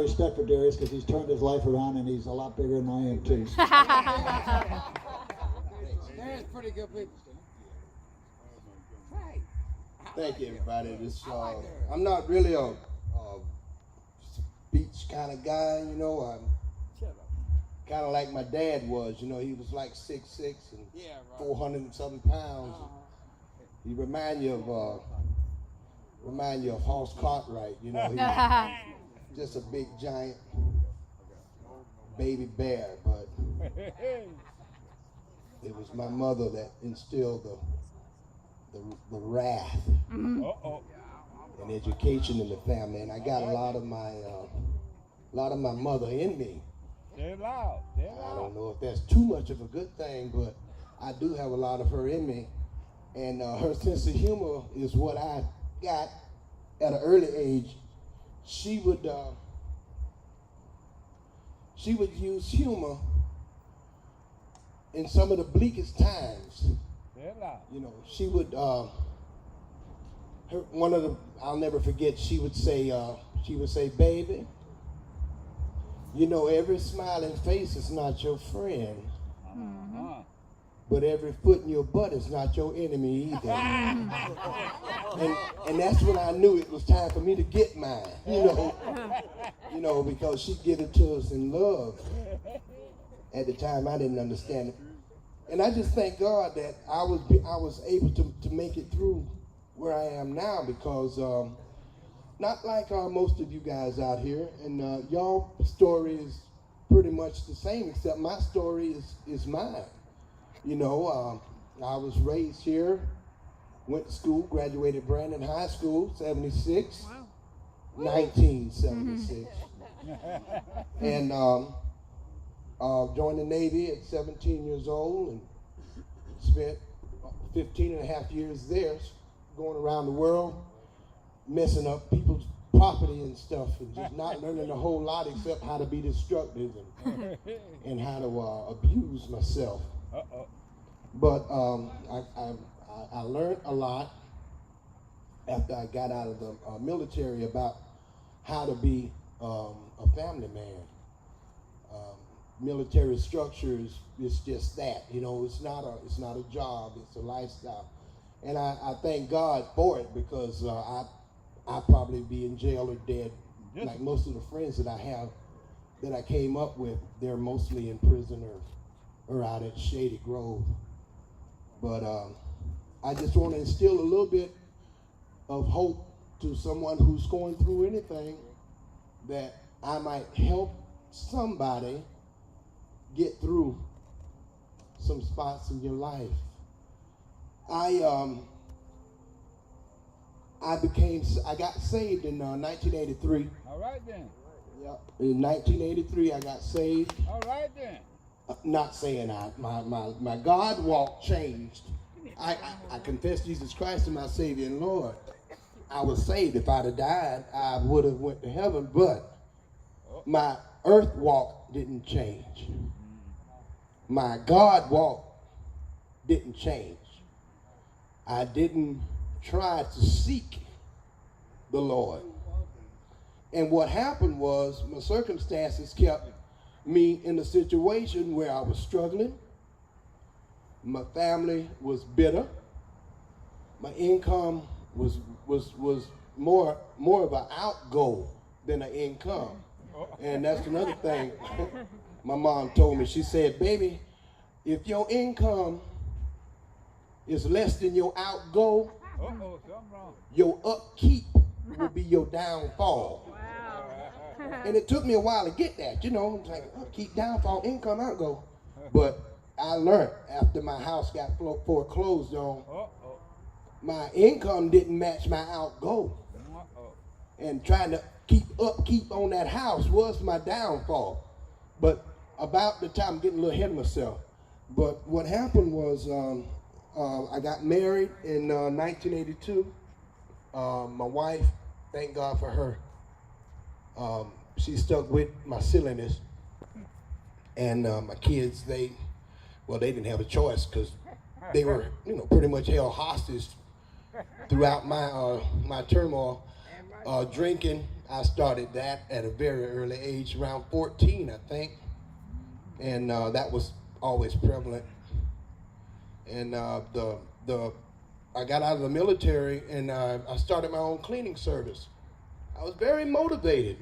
respect for Darius because he's turned his life around and he's a lot bigger than I am too. Darius pretty good people. Thank you, everybody. I'm not really a beach kind of guy, you know. I'm kind of like my dad was, you know. He was like 6'6" and 400 and something pounds. He remind you of Hoss Cartwright, you know. He's just a big giant baby bear, but it was my mother that instilled the wrath and education in the family, and I got a lot of my mother in me. They're loud. I don't know if that's too much of a good thing, but I do have a lot of her in me, and her sense of humor is what I got at an early age. She would use humor in some of the bleakest times. You know, she would, I'll never forget, she would say, baby, you know, every smiling face is not your friend, but every foot in your butt is not your enemy either. and that's when I knew it was time for me to get mine, you know, because she'd give it to us in love. At the time, I didn't understand it. And I just thank God that I was able to make it through where I am now, because not like most of you guys out here, and y'all story is pretty much the same, except my story is mine. You know, I was raised here, went to school, graduated Brandon High School, 76, wow. 1976. And joined the Navy at 17 years old and spent 15 and a half years there, going around the world, messing up people's property and stuff, and just not learning a whole lot except how to be destructive and how to abuse myself. But I learned a lot after I got out of the military about how to be a family man. Military structures is just that, you know. It's not a job, it's a lifestyle, and I thank God for it, because I'd probably be in jail or dead, like most of the friends that I have that I came up with. They're mostly in prison or out at Shady Grove. But I just want to instill a little bit of hope to someone who's going through anything, that I might help somebody get through some spots in your life. I got saved in 1983. All right then. Yep. In 1983, I got saved. All right then. Not saying my God walk changed. I confessed Jesus Christ as my Savior and Lord. I was saved. If I'd have died, I would have went to heaven, but my earth walk didn't change. My God walk didn't change. I didn't try to seek the Lord. And what happened was, my circumstances kept me in a situation where I was struggling. My family was bitter. My income was more of an outgo than an income. And that's another thing my mom told me. She said, baby, if your income is less than your outgo, your upkeep will be your downfall. Wow. And it took me a while to get that, you know. It's like, upkeep, downfall, income, outgo. But I learned after my house got foreclosed on, my income didn't match my outgo. And trying to keep upkeep on that house was my downfall. But about the time, I'm getting a little ahead of myself. But what happened was, I got married in 1982. My wife, thank God for her, she stuck with my silliness. And my kids, they didn't have a choice, because they were, pretty much held hostage throughout my turmoil, drinking, I started that at a very early age, around 14, I think. And that was always prevalent. And I got out of the military and I started my own cleaning service. I was very motivated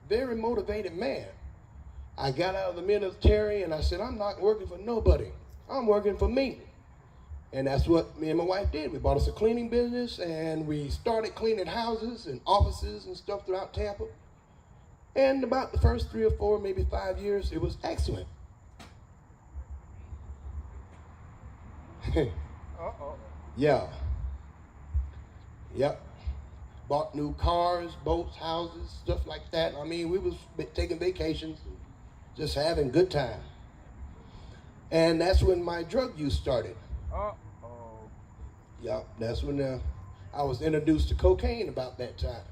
very motivated man. I got out of the military and I said, I'm not working for nobody. I'm working for me. And that's what me and my wife did. We bought us a cleaning business and we started cleaning houses and offices and stuff throughout Tampa. And about the first 3 or 4, maybe 5 years, it was excellent. Uh-oh. Yeah. Yep. Bought new cars, boats, houses, stuff like that. I mean, we was taking vacations, just having a good time. And that's when my drug use started. Uh-oh. Yep, that's when I was introduced to cocaine about that time.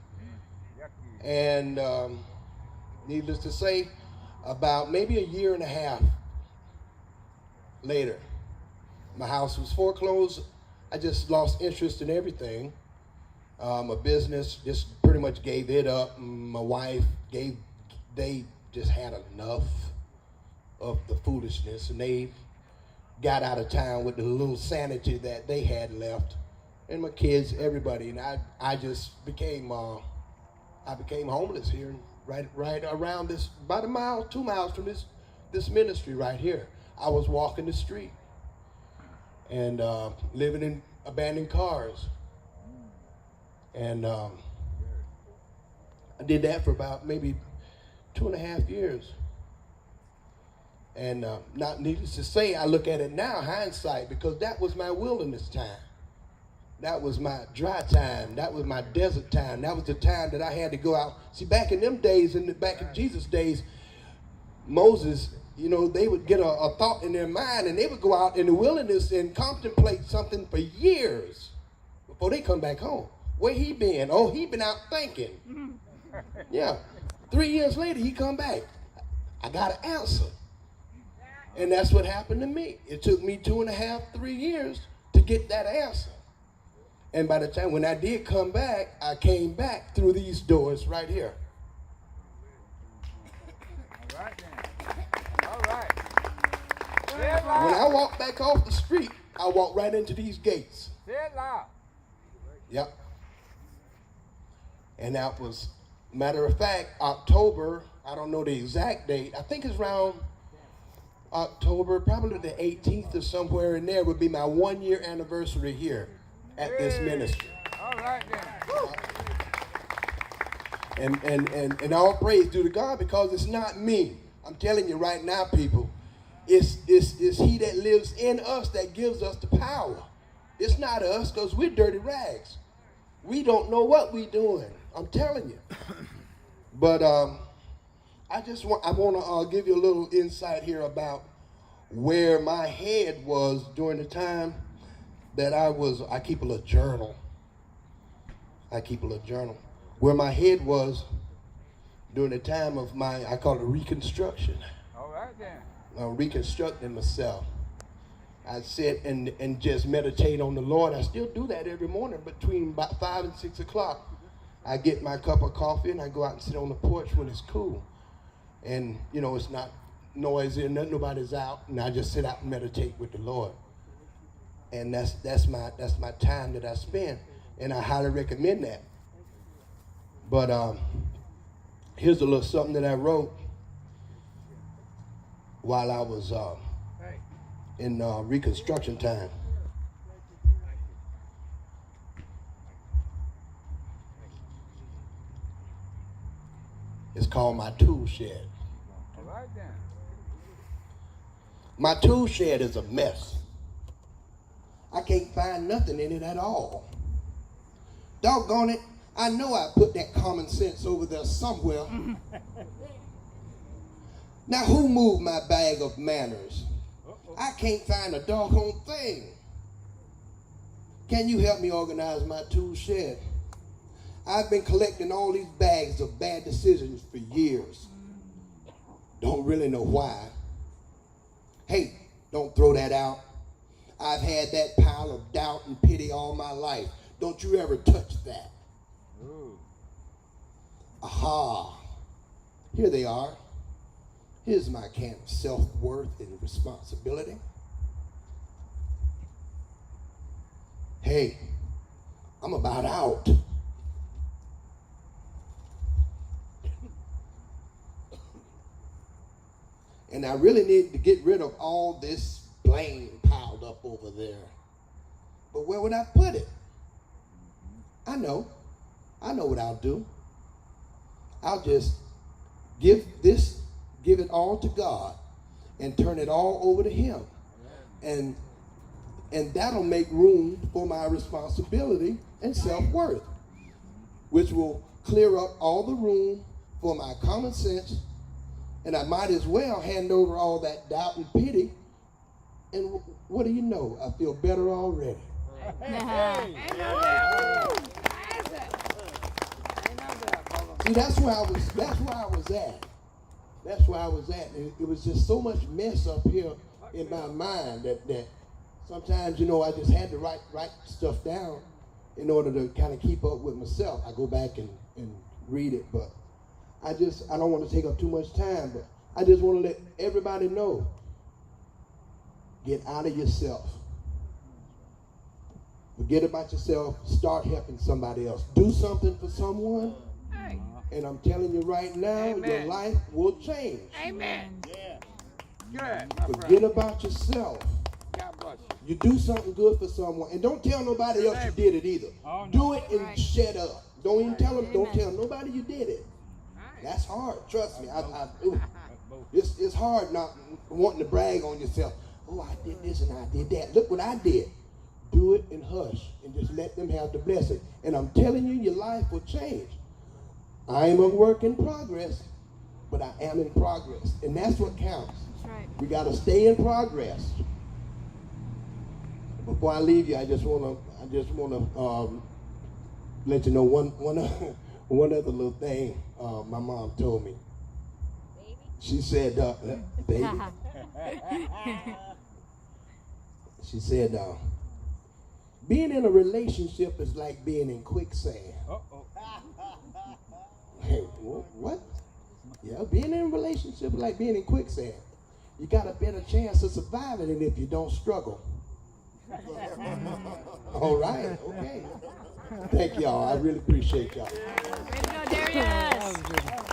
Yucky. And needless to say, about maybe a year and a half later, my house was foreclosed. I just lost interest in everything. My business just pretty much gave it up. My wife they just had enough of the foolishness, and they got out of town with the little sanity that they had left. And my kids, everybody, and I just became homeless here, right around this, about a mile, 2 miles from this ministry right here. I was walking the street and living in abandoned cars. And I did that for about maybe 2.5 years. And not needless to say, I look at it now, hindsight, because that was my wilderness time. That was my dry time. That was my desert time. That was the time that I had to go out. See, back in them days, back in Jesus' days, Moses, you know, they would get a thought in their mind and they would go out in the wilderness and contemplate something for years before they come back home. Where he been? Oh, he been out thinking. Yeah. 3 years later, he come back. I got an answer. And that's what happened to me. It took me 2.5, 3 years to get that answer. And by the time when I did come back, I came back through these doors right here. All right then. All right. Say it When loud. I walked back off the street, I walked right into these gates. Say it loud. Yep. And that was, matter of fact, October, I don't know the exact date, I think it's around October, probably the 18th or somewhere in there would be my 1 year anniversary here at this ministry. All right then. And all praise due to God, because it's not me. I'm telling you right now, people, it's he that lives in us that gives us the power. It's not us, because we're dirty rags. We don't know what we're doing. I'm telling you. But I want to give you a little insight here about where my head was during the time that I keep a little journal. Where my head was during the time of I call it reconstruction. All right then. Reconstructing myself. I sit and just meditate on the Lord. I still do that every morning between about 5 and 6 o'clock. I get my cup of coffee and I go out and sit on the porch when it's cool. And, you know, it's not noisy and nobody's out. And I just sit out and meditate with the Lord. And that's my time that I spend. And I highly recommend that. But here's a little something that I wrote while I was in reconstruction time. It's called my tool shed. All right then. My tool shed is a mess. I can't find nothing in it at all. Doggone it, I know I put that common sense over there somewhere. Now who moved my bag of manners? I can't find a doggone thing. Can you help me organize my tool shed? I've been collecting all these bags of bad decisions for years. Don't really know why. Hey, don't throw that out. I've had that pile of doubt and pity all my life. Don't you ever touch that. Ooh. Aha. Here they are. Here's my kind of self-worth and responsibility. Hey, I'm about out. And I really need to get rid of all this blame piled up over there. But where would I put it? I know what I'll do. I'll just give it all to God and turn it all over to Him. And that'll make room for my responsibility and self-worth, which will clear up all the room for my common sense. And I might as well hand over all that doubt and pity. And what do you know? I feel better already. See, that's where I was at. It was just so much mess up here in my mind that sometimes, I just had to write stuff down in order to kind of keep up with myself. I go back and read it, but I don't want to take up too much time, but I just want to let everybody know, get out of yourself. Forget about yourself. Start helping somebody else. Do something for someone. And I'm telling you right now, your life will change. Amen. Good. Forget about yourself. God bless you. You do something good for someone. And don't tell nobody else you did it either. Oh, no. Do it and shut up. Don't even tell them. Don't tell nobody you did it. That's hard. Trust me. It's hard not wanting to brag on yourself. Oh, I did this and I did that. Look what I did. Do it and hush and just let them have the blessing. And I'm telling you, your life will change. I am a work in progress, but I am in progress. And that's what counts. That's right. We got to stay in progress. Before I leave you, I just want to let you know one other little thing my mom told me. She said, baby. She said, being in a relationship is like being in quicksand. Hey, what? Yeah, being in a relationship is like being in quicksand. You got a better chance of surviving than if you don't struggle. All right, okay. Thank y'all. I really appreciate y'all. Way to go, Darius.